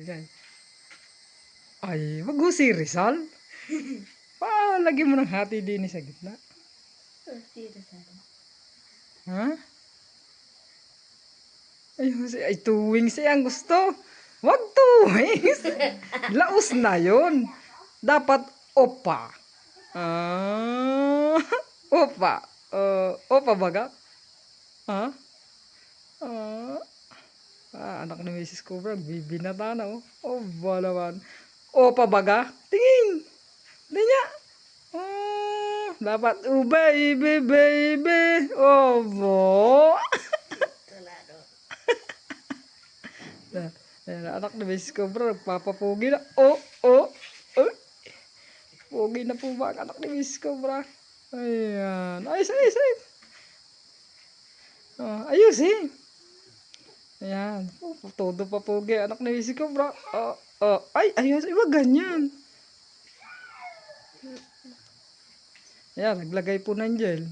Ayan. Ay, wag mo si Rizal. Lagyan mo ng hati din sa gitna. Ha? Ay, two wings ang gusto. Wag two wings. Laos na yun. Dapat opa. Opa. Opa baga? Ha? Anak ni Mrs. Cobra, bibinata na oh. Oh, balawan. Opa baga? Tingin. Hindi niya. Dapat baby, baby. Oh, bo. Ayan, anak ni Mrs. Cobra, nagpapapugi na. Oh. Pugi na po ba ang anak ni Mrs. Cobra? Ayan. Ayos. Ayos eh. Ayan. Todo pa pugi. Anak ni Mrs. Cobra. Ay, ayos. Iba ganyan. Ayan, naglagay po ng gel.